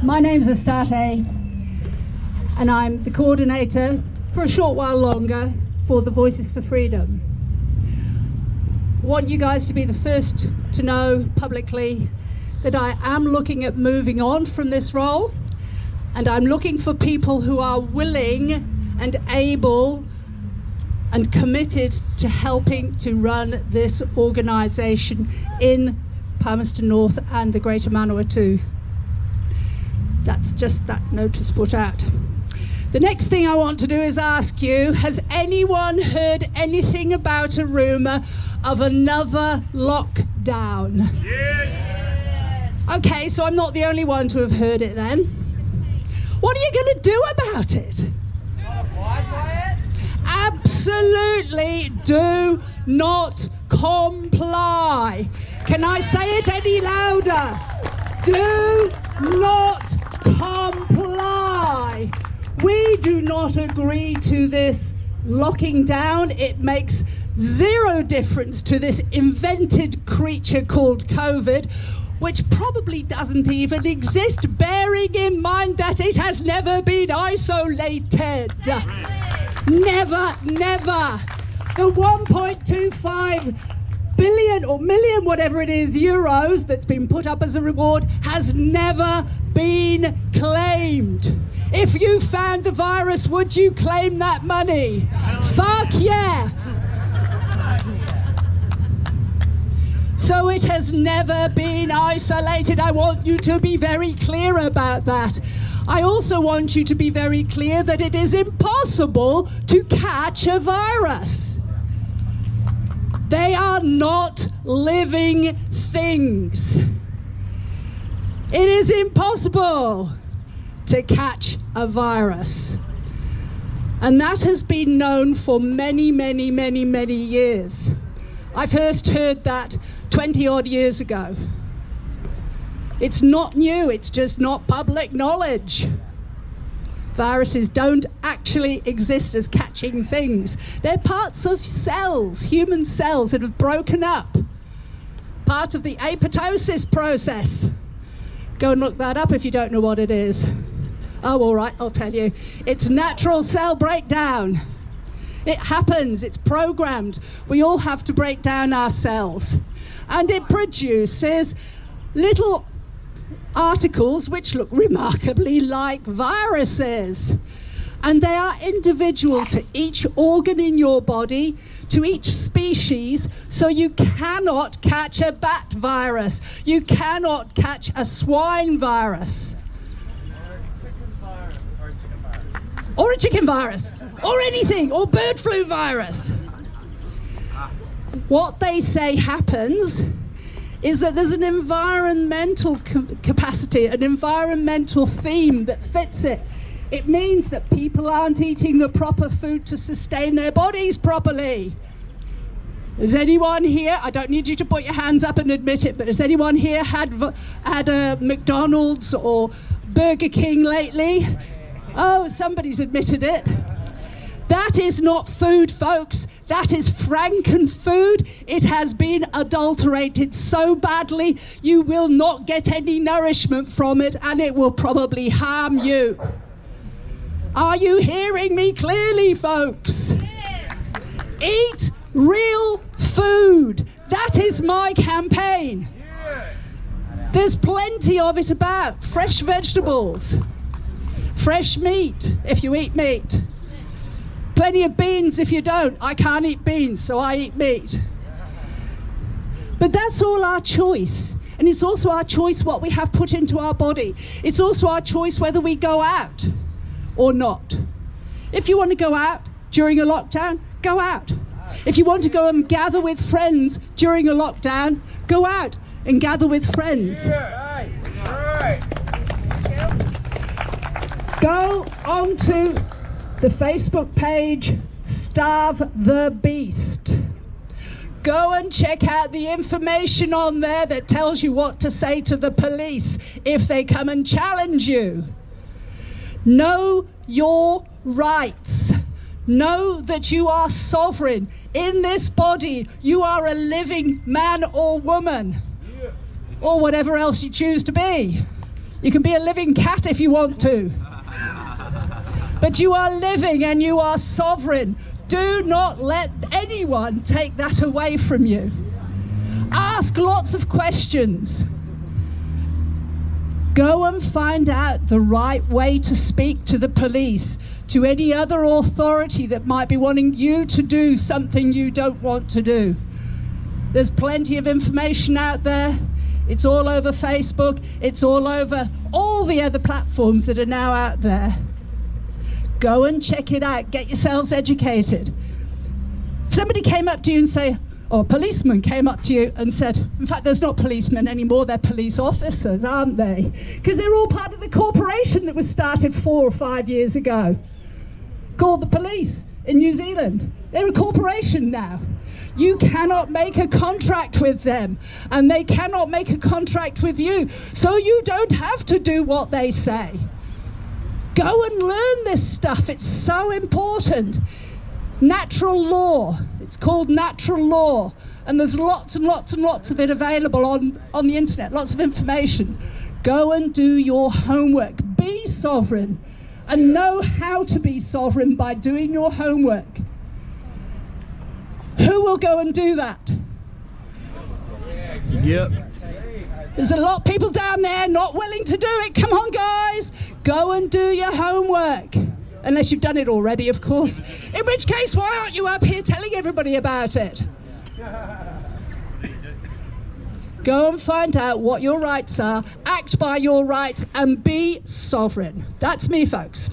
My name's Astarte, and I'm the coordinator for a short while longer for the Voices for Freedom. I want you guys to be the first to know publicly that I am looking at moving on from this role, and I'm looking for people who are willing and able and committed to helping to run this organisation in Palmerston North and the Greater Manawatu. That's just that notice put out. The next thing I want to do is ask you, has anyone heard anything about a rumour of another lockdown? Yes. Okay, so I'm not the only one to have heard it then. What are you going to do about it? Absolutely do not comply. Can I say it any louder? Do not comply. We do not agree to this locking down. It makes zero difference to this invented creature called COVID, which probably doesn't even exist, bearing in mind that it has never been isolated. Never, never. The 1.25 billion or million, whatever it is, euros that's been put up as a reward has never been claimed. If you found the virus, would you claim that money? Fuck yeah. So it has never been isolated. I want you to be very clear about that. I also want you to be very clear that it is impossible to catch a virus. They are not living things. It is impossible to catch a virus. And that has been known for many, many, many, many years. I first heard that 20 odd years ago. It's not new, it's just not public knowledge. Viruses don't actually exist as catching things. They're parts of cells, human cells that have broken up. Part of the apoptosis process. Go and look that up if you don't know what it is. Oh, all right, I'll tell you. It's natural cell breakdown. It happens, it's programmed. We all have to break down our cells. And it produces little articles which look remarkably like viruses. And they are individual to each organ in your body, to each species, so you cannot catch a bat virus. You cannot catch a swine virus. Or a chicken virus. Or anything, or bird flu virus. What they say happens is that there's an environmental capacity, an environmental theme that fits it. It means that people aren't eating the proper food to sustain their bodies properly. Has anyone here, I don't need you to put your hands up and admit it, but has anyone here had a McDonald's or Burger King lately? Oh, somebody's admitted it. That is not food, folks. That is Frankenfood. It has been adulterated so badly you will not get any nourishment from it, and it will probably harm you. Are you hearing me clearly, folks? Eat real food. That is my campaign. There's plenty of it about. Fresh vegetables, fresh meat, if you eat meat. Plenty of beans if you don't. I can't eat beans, so I eat meat. But that's all our choice. And it's also our choice what we have put into our body. It's also our choice whether we go out or not. If you want to go out during a lockdown, go out. If you want to go and gather with friends during a lockdown, go out and gather with friends. Go onto the Facebook page, Starve the Beast. Go and check out the information on there that tells you what to say to the police if they come and challenge you. Know your rights. Know that you are sovereign. In this body, you are a living man or woman, or whatever else you choose to be. You can be a living cat if you want to. But you are living and you are sovereign. Do not let anyone take that away from you. Ask lots of questions. Go and find out the right way to speak to the police, to any other authority that might be wanting you to do something you don't want to do. There's plenty of information out there. It's all over Facebook. It's all over all the other platforms that are now out there. Go and check it out. Get yourselves educated. If somebody came up to you and say, or a policeman came up to you and said, in fact, there's not policemen anymore, they're police officers, aren't they? Because they're all part of the corporation that was started 4 or 5 years ago, called the police in New Zealand. They're a corporation now. You cannot make a contract with them, and they cannot make a contract with you, so you don't have to do what they say. Go and learn this stuff. It's so important. Natural law. It's called natural law, and there's lots and lots and lots of it available on the internet, lots of information. Go and do your homework. Be sovereign, and know how to be sovereign by doing your homework. Who will go and do that? Yep. There's a lot of people down there not willing to do it. Come on, guys. Go and do your homework. Unless you've done it already, of course. In which case, why aren't you up here telling everybody about it? Go and find out what your rights are, act by your rights, and be sovereign. That's me, folks.